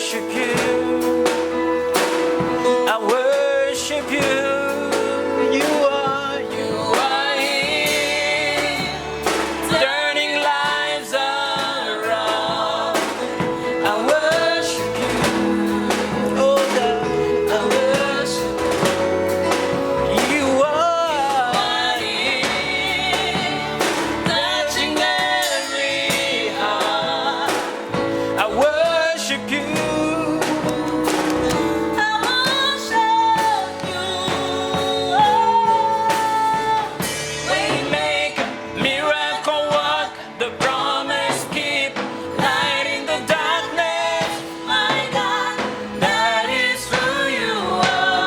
worship you. I worship you. You are here, turning lives around. I worship you. Oh God, I worship you. You are here, touching every heart. I worship you. Waymaker, miracle work, the promise keep, light in the darkness. My God, that is who you are.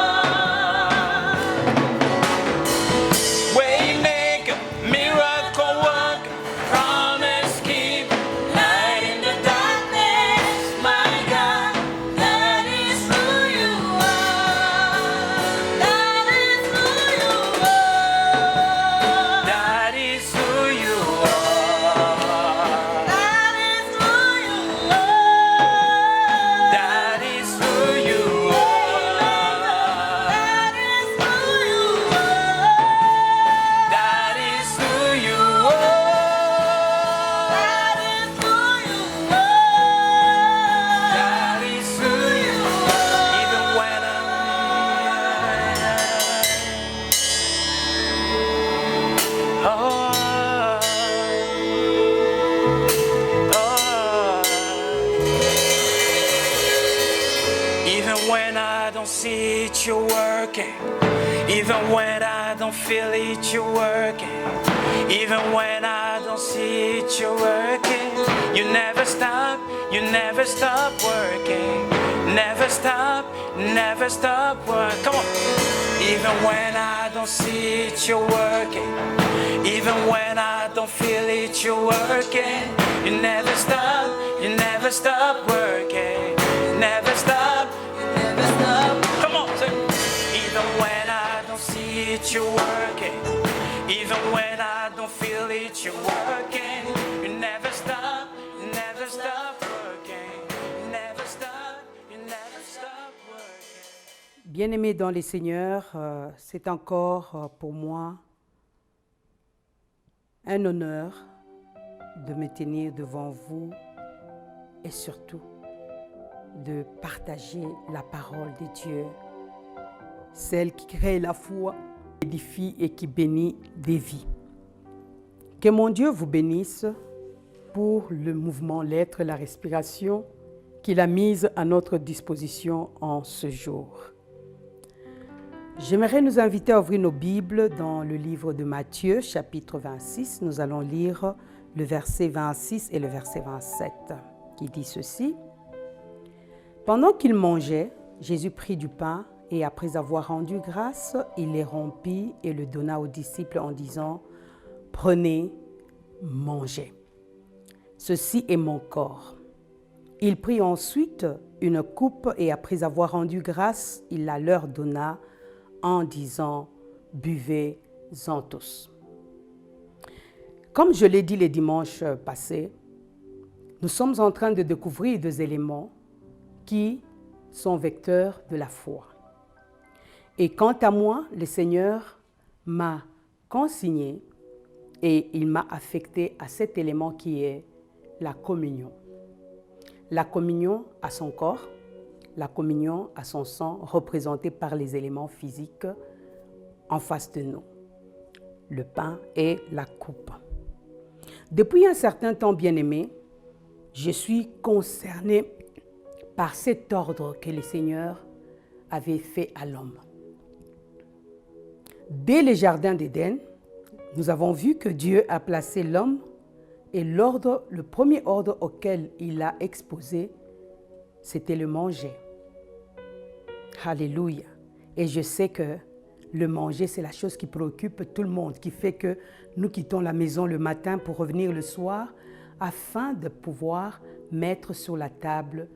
Waymaker, miracle work, promise keep, light in the darkness. My God, that is who you are. That is who you are. That is who you are. That is who you are. That is who you are. That is who you are. Even when even when I don't see it, you're working. Even when I don't feel it, you're working. Even when I don't see it, you're working. You never stop working. Never stop working. Come on. Even when I don't see it, you're working. Even when I don't feel it, you're working. You never stop working. Never stop. Come on, say. Even when I don't see it, you're working. Even when I don't feel it, you're working. You never stop working. Never stop working. Bien-aimés dans les Seigneurs, c'est encore pour moi un honneur de me tenir devant vous et surtout de partager la parole de Dieu, celle qui crée la foi, édifie et qui bénit des vies. Que mon Dieu vous bénisse pour le mouvement, l'être, la respiration qu'il a mise à notre disposition en ce jour. J'aimerais nous inviter à ouvrir nos Bibles dans le livre de Matthieu, chapitre 26. Nous allons lire le verset 26 et le verset 27, qui dit ceci. Pendant qu'il mangeait, Jésus prit du pain et après avoir rendu grâce, il les rompit et le donna aux disciples en disant « Prenez, mangez. Ceci est mon corps. » Il prit ensuite une coupe et après avoir rendu grâce, il la leur donna en disant « Buvez-en tous. » Comme je l'ai dit les dimanches passés, nous sommes en train de découvrir des éléments qui sont vecteurs de la foi. Et quant à moi, le Seigneur m'a consigné et il m'a affecté à cet élément qui est la communion. La communion à son corps, la communion à son sang, représentée par les éléments physiques en face de nous, le pain et la coupe. Depuis un certain temps, bien-aimé, je suis concernée par cet ordre que le Seigneur avait fait à l'homme. Dès le jardin d'Éden, nous avons vu que Dieu a placé l'homme et le premier ordre auquel il l'a exposé, c'était le manger. Alléluia. Et je sais que le manger, c'est la chose qui préoccupe tout le monde, qui fait que nous quittons la maison le matin pour revenir le soir afin de pouvoir mettre sur la table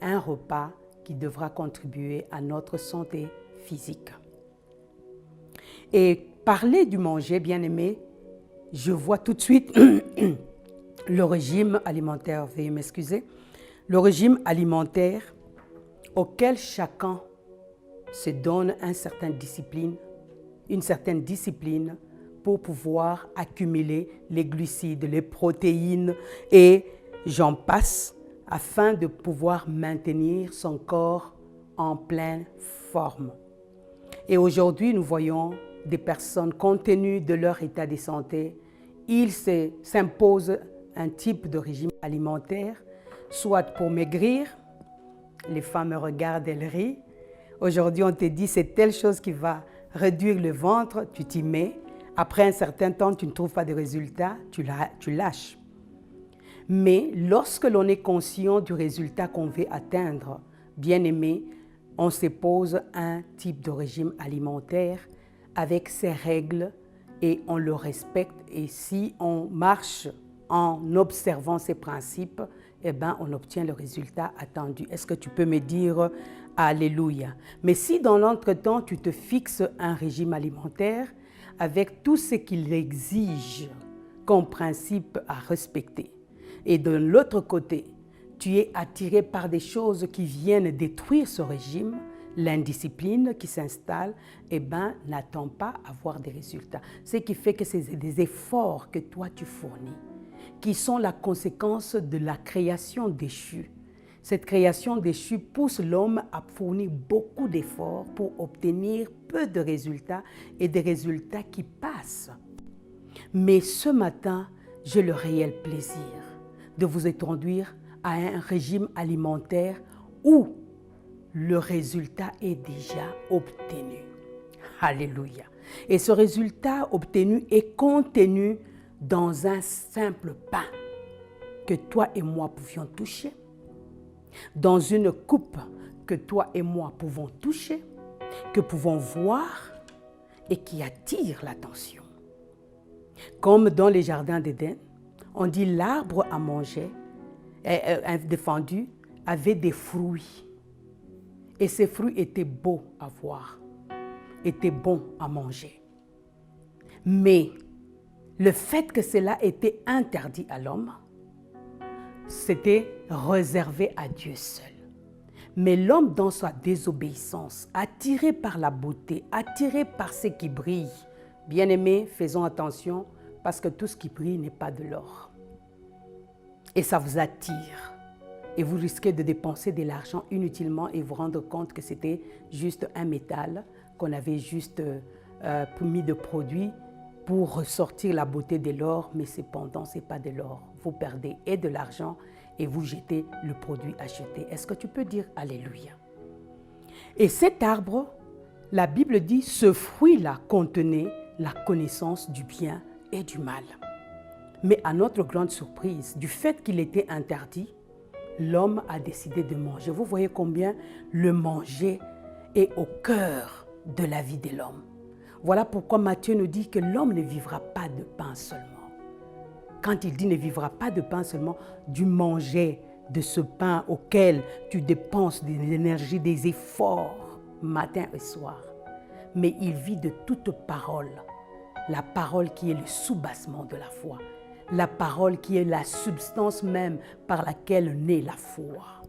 un repas qui devra contribuer à notre santé physique. Et parler du manger, bien-aimé, je vois tout de suite le régime alimentaire, veuillez m'excuser, le régime alimentaire auquel chacun se donne une certaine discipline pour pouvoir accumuler les glucides, les protéines et j'en passe, afin de pouvoir maintenir son corps en pleine forme. Et aujourd'hui, nous voyons des personnes, compte tenu de leur état de santé, ils s'imposent un type de régime alimentaire, soit pour maigrir, les femmes me regardent, elles rient. Aujourd'hui, on te dit c'est telle chose qui va réduire le ventre, tu t'y mets. Après un certain temps, tu ne trouves pas de résultat, tu lâches. Mais lorsque l'on est conscient du résultat qu'on veut atteindre, bien aimé, on se pose un type de régime alimentaire avec ses règles et on le respecte. Et si on marche en observant ces principes, eh bien, on obtient le résultat attendu. Est-ce que tu peux me dire Alléluia? Mais si dans l'entretemps, tu te fixes un régime alimentaire avec tout ce qu'il exige comme principe à respecter, et de l'autre côté, tu es attiré par des choses qui viennent détruire ce régime, l'indiscipline qui s'installe, eh bien, n'attends pas à voir des résultats. Ce qui fait que c'est des efforts que toi tu fournis, qui sont la conséquence de la création déchue. Cette création déchue pousse l'homme à fournir beaucoup d'efforts pour obtenir peu de résultats et des résultats qui passent. Mais ce matin, j'ai le réel plaisir de vous introduire à un régime alimentaire où le résultat est déjà obtenu. Alléluia. Et ce résultat obtenu est contenu dans un simple pain que toi et moi pouvions toucher, dans une coupe que toi et moi pouvons toucher, que pouvons voir et qui attire l'attention. Comme dans les jardins d'Éden, on dit l'arbre à manger, défendu, avait des fruits. Et ces fruits étaient beaux à voir, étaient bons à manger. Mais le fait que cela était interdit à l'homme, c'était réservé à Dieu seul. Mais l'homme, dans sa désobéissance, attiré par la beauté, attiré par ce qui brille, bien-aimés, faisons attention, parce que tout ce qui brille n'est pas de l'or. Et ça vous attire. Et vous risquez de dépenser de l'argent inutilement et vous rendre compte que c'était juste un métal, qu'on avait juste mis de produits pour ressortir la beauté de l'or, mais cependant, ce n'est pas de l'or. Vous perdez et de l'argent et vous jetez le produit acheté. Est-ce que tu peux dire Alléluia? Et cet arbre, la Bible dit, ce fruit-là contenait la connaissance du bien et du mal. Mais à notre grande surprise, du fait qu'il était interdit, l'homme a décidé de manger. Vous voyez combien le manger est au cœur de la vie de l'homme. Voilà pourquoi Matthieu nous dit que l'homme ne vivra pas de pain seulement. Quand il dit ne vivra pas de pain seulement, du manger de ce pain auquel tu dépenses de l'énergie, des efforts, matin et soir. Mais il vit de toute parole. La parole qui est le soubassement de la foi. La parole qui est la substance même par laquelle naît la foi.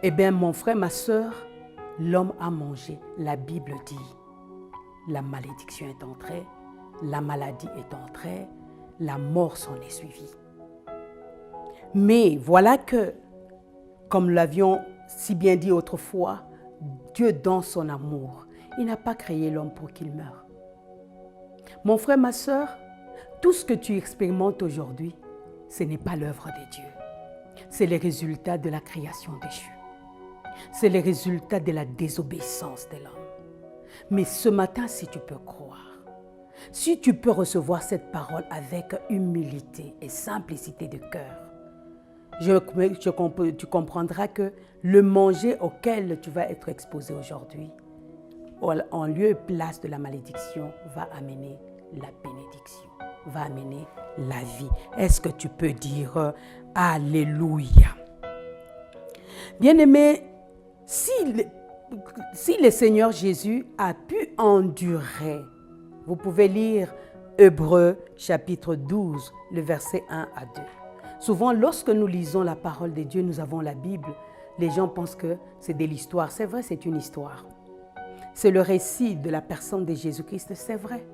Eh bien, mon frère, ma sœur, l'homme a mangé. La Bible dit, la malédiction est entrée, la maladie est entrée, la mort s'en est suivie. Mais voilà que, comme l'avions si bien dit autrefois, Dieu dans son amour, il n'a pas créé l'homme pour qu'il meure. Mon frère, ma sœur, tout ce que tu expérimentes aujourd'hui, ce n'est pas l'œuvre de Dieu. C'est le résultat de la création déchue. C'est le résultat de la désobéissance de l'homme. Mais ce matin, si tu peux croire, si tu peux recevoir cette parole avec humilité et simplicité de cœur, tu comprendras que le manger auquel tu vas être exposé aujourd'hui, en lieu et place de la malédiction, va amener la bénédiction, va amener la vie. Est-ce que tu peux dire Alléluia? Bien-aimé, si le Seigneur Jésus a pu endurer, vous pouvez lire Hébreux chapitre 12, le verset 1 à 2. Souvent, lorsque nous lisons la parole de Dieu, nous avons la Bible. les gens pensent que c'est de l'histoire. C'est vrai, c'est une histoire. C'est le récit de la personne de Jésus-Christ, c'est vrai.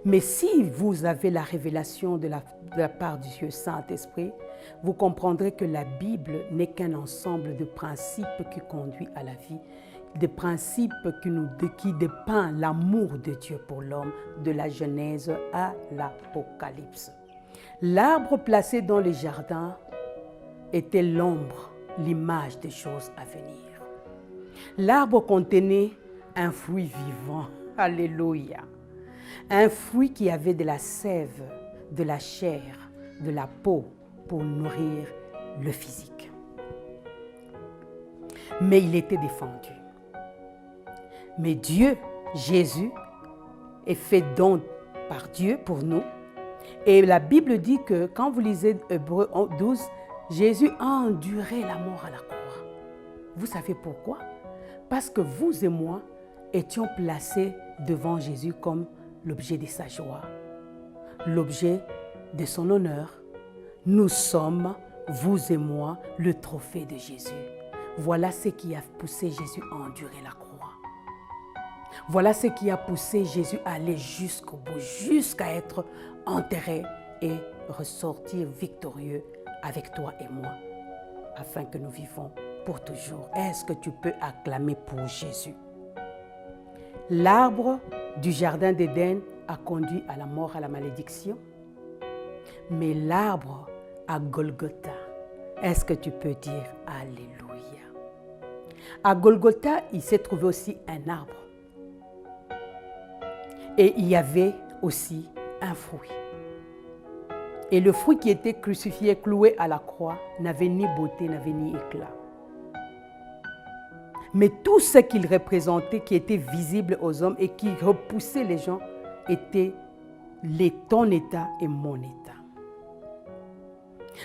Mais si vous avez la révélation de la part du Dieu Saint-Esprit, vous comprendrez que la Bible n'est qu'un ensemble de principes qui conduit à la vie, des principes qui dépeint l'amour de Dieu pour l'homme, de la Genèse à l'Apocalypse. L'arbre placé dans les jardins était l'ombre, l'image des choses à venir. L'arbre contenait un fruit vivant, alléluia. Un fruit qui avait de la sève, de la chair, de la peau pour nourrir le physique. Mais il était défendu. Mais Dieu, Jésus, est fait don par Dieu pour nous. Et la Bible dit que quand vous lisez Hébreux 12, Jésus a enduré la mort à la croix. Vous savez pourquoi? Parce que vous et moi étions placés devant Jésus comme l'objet de sa joie, l'objet de son honneur. Nous sommes, vous et moi, le trophée de Jésus. Voilà ce qui a poussé Jésus à endurer la croix. Voilà ce qui a poussé Jésus à aller jusqu'au bout, jusqu'à être enterré et ressortir victorieux avec toi et moi, afin que nous vivons pour toujours. Est-ce que tu peux acclamer pour Jésus? L'arbre du jardin d'Éden a conduit à la mort, à la malédiction. Mais l'arbre à Golgotha, est-ce que tu peux dire Alléluia? À Golgotha, il s'est trouvé aussi un arbre. Et il y avait aussi un fruit. Et le fruit qui était crucifié, cloué à la croix, n'avait ni beauté, n'avait ni éclat. Mais tout ce qu'il représentait, qui était visible aux hommes et qui repoussait les gens, était ton état et mon état.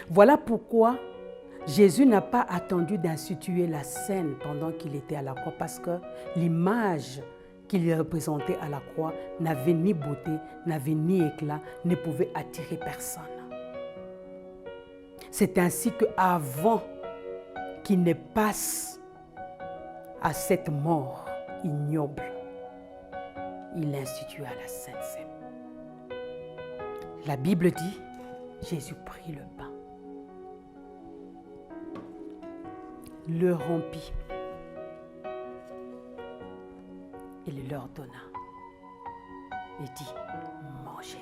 Voilà pourquoi Jésus n'a pas attendu d'instituer la scène pendant qu'il était à la croix, parce que l'image qu'il représentait à la croix n'avait ni beauté, n'avait ni éclat, ne pouvait attirer personne. C'est ainsi qu'avant qu'il ne passe à cette mort ignoble, il institua la Sainte Seine. La Bible dit, Jésus prit le pain, le rompit et le leur donna et dit, mangez.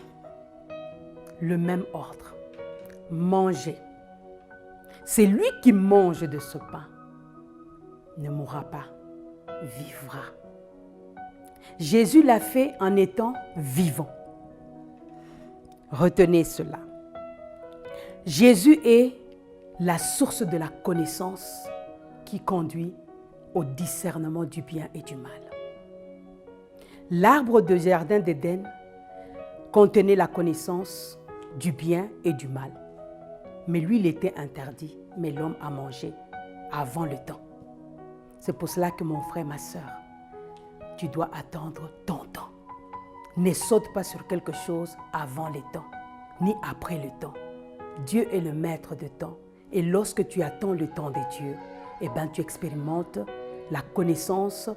Le même ordre, mangez. C'est lui qui mange de ce pain ne mourra pas, vivra. Jésus l'a fait en étant vivant. Retenez cela. Jésus est la source de la connaissance qui conduit au discernement du bien et du mal. L'arbre du jardin d'Éden contenait la connaissance du bien et du mal. Mais lui, il était interdit, mais l'homme a mangé avant le temps. C'est pour cela que mon frère, ma soeur, tu dois attendre ton temps. Ne saute pas sur quelque chose avant le temps, ni après le temps. Dieu est le maître de temps. Et lorsque tu attends le temps de Dieu, eh bien, tu expérimentes la connaissance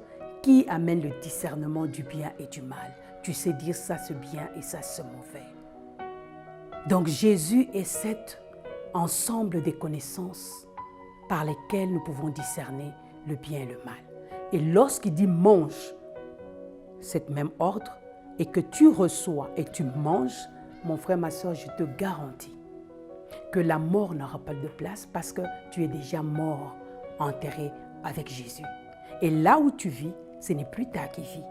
qui amène le discernement du bien et du mal. Tu sais dire ça c'est bien et ça c'est mauvais. Donc Jésus est cet ensemble des connaissances par lesquelles nous pouvons discerner le bien et le mal. Et lorsqu'il dit mange, cet même ordre, et que tu reçois et tu manges, mon frère, ma soeur, je te garantis que la mort n'aura pas de place parce que tu es déjà mort, enterré avec Jésus. Et là où tu vis, ce n'est plus ta qui vit.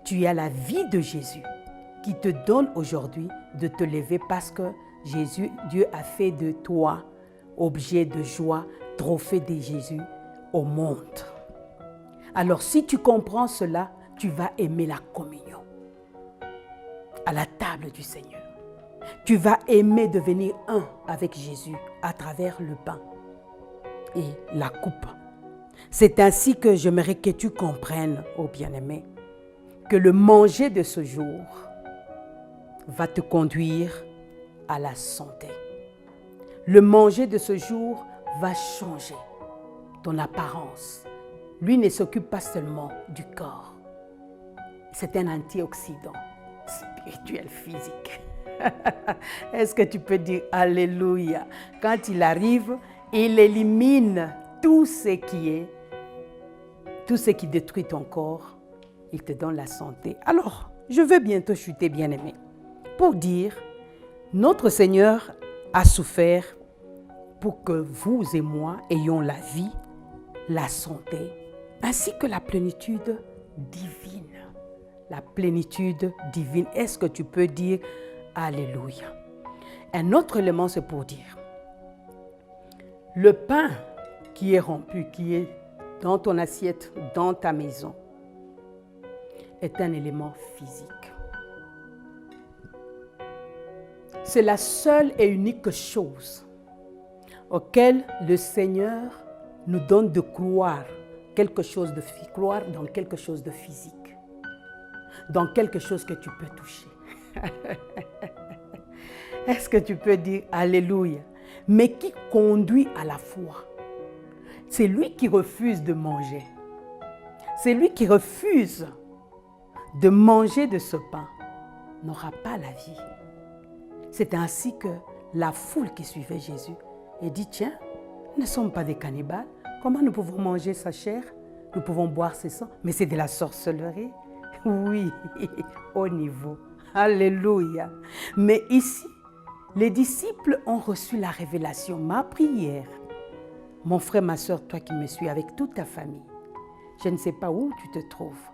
Tu as la vie de Jésus qui te donne aujourd'hui de te lever parce que Dieu a fait de toi objet de joie, trophée de Jésus au monde. Alors si tu comprends cela, tu vas aimer la communion à la table du Seigneur. Tu vas aimer devenir un avec Jésus à travers le pain et la coupe. C'est ainsi que j'aimerais que tu comprennes, ô bien-aimé, que le manger de ce jour va te conduire à la santé. Le manger de ce jour va changer ton apparence. Lui ne s'occupe pas seulement du corps. C'est un antioxydant spirituel, physique. Est-ce que tu peux dire Alléluia? Quand il arrive, il élimine tout ce qui détruit ton corps. Il te donne la santé. Alors, je veux bientôt chuter, bien-aimé, pour dire, notre Seigneur a souffert pour que vous et moi ayons la vie, la santé, ainsi que la plénitude divine. La plénitude divine. Est-ce que tu peux dire Alléluia? Un autre élément, c'est pour dire, le pain qui est rompu, qui est dans ton assiette, dans ta maison, est un élément physique. C'est la seule et unique chose auquel le Seigneur nous donne de croire croire dans quelque chose de physique, dans quelque chose que tu peux toucher. Est-ce que tu peux dire Alléluia? Mais qui conduit à la foi? C'est lui qui refuse de manger. C'est lui qui refuse de manger de ce pain n'aura pas la vie. C'est ainsi que la foule qui suivait Jésus et dit, tiens, nous ne sommes pas des cannibales. Comment nous pouvons manger sa chair? Nous pouvons boire ses sangs. Mais c'est de la sorcellerie. Oui, au niveau. Alléluia. Mais ici, les disciples ont reçu la révélation. Ma prière, mon frère, ma soeur, toi qui me suis avec toute ta famille, je ne sais pas où tu te trouves,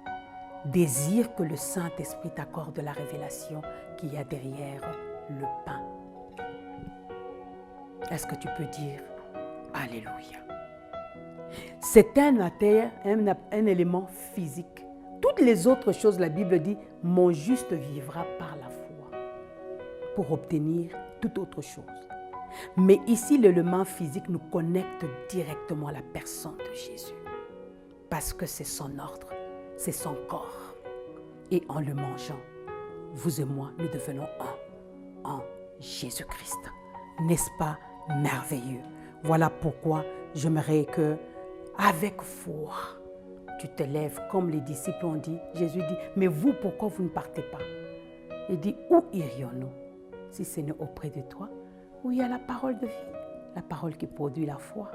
désire que le Saint-Esprit t'accorde la révélation qu'il y a derrière le pain. Est-ce que tu peux dire Alléluia? C'est un élément physique. Toutes les autres choses, la Bible dit, mon juste vivra par la foi pour obtenir toute autre chose. Mais ici, l'élément physique nous connecte directement à la personne de Jésus. Parce que c'est son ordre, c'est son corps. Et en le mangeant, vous et moi, nous devenons un en Jésus-Christ. N'est-ce pas merveilleux? Voilà pourquoi j'aimerais que, avec foi, tu te lèves comme les disciples ont dit. Jésus dit, mais vous, pourquoi vous ne partez pas? Il dit, où irions-nous si ce n'est auprès de toi, où il y a la parole de vie, la parole qui produit la foi,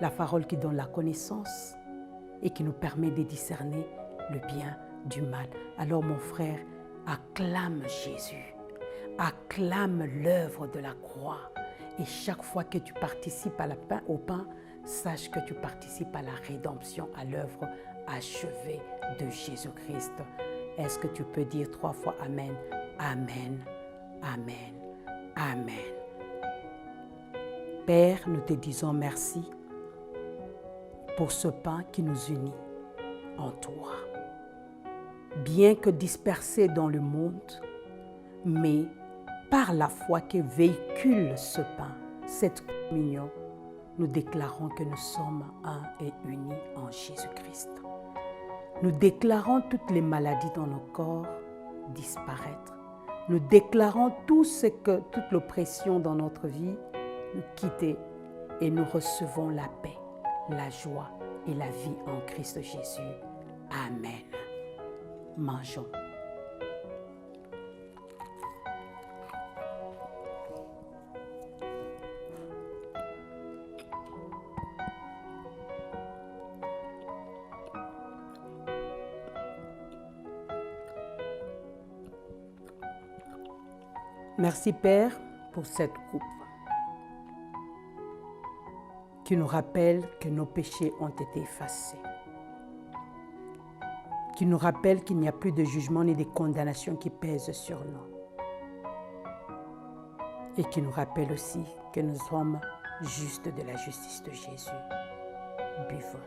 la parole qui donne la connaissance et qui nous permet de discerner le bien du mal. Alors mon frère, acclame Jésus, acclame l'œuvre de la croix. Et chaque fois que tu participes au pain, sache que tu participes à la rédemption, à l'œuvre achevée de Jésus-Christ. Est-ce que tu peux dire 3 fois Amen, Amen, Amen, Amen. Père, nous te disons merci pour ce pain qui nous unit en toi. Bien que dispersés dans le monde, mais par la foi que véhicule ce pain, cette communion, nous déclarons que nous sommes un et unis en Jésus-Christ. Nous déclarons toutes les maladies dans nos corps disparaître. Nous déclarons toute l'oppression dans notre vie nous quitter et nous recevons la paix, la joie et la vie en Christ Jésus. Amen. Mangeons. Merci Père pour cette coupe qui nous rappelle que nos péchés ont été effacés, qui nous rappelle qu'il n'y a plus de jugement ni de condamnation qui pèsent sur nous et qui nous rappelle aussi que nous sommes justes de la justice de Jésus. Buvons.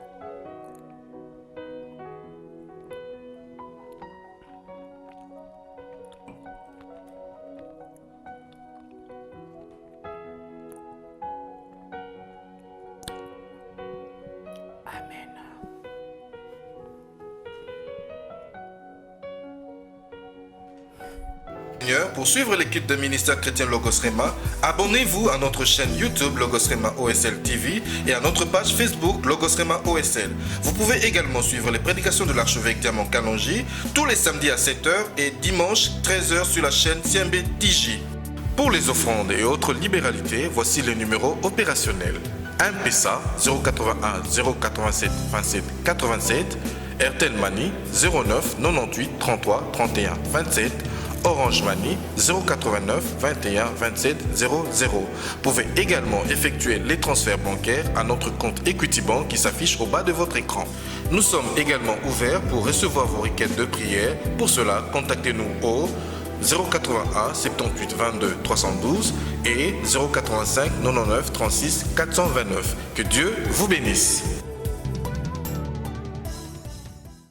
Seigneur, pour suivre les cultes de ministère chrétien Logos Rema, abonnez-vous à notre chaîne YouTube Logos Rema OSL TV et à notre page Facebook Logos Rema OSL. Vous pouvez également suivre les prédications de l'archevêque Diamant Kalonji tous les samedis à 7h et dimanche 13h sur la chaîne CMB TJ. Pour les offrandes et autres libéralités, voici le numéro opérationnel. M-Pesa 081 087 27 87, Airtel Money 09 98 33 31 27, Orange Money 089 21 27 00. Vous pouvez également effectuer les transferts bancaires à notre compte Equity Bank qui s'affiche au bas de votre écran. Nous sommes également ouverts pour recevoir vos requêtes de prière. Pour cela, contactez-nous au 081 78 22 312 et 085 99 36 429. Que Dieu vous bénisse.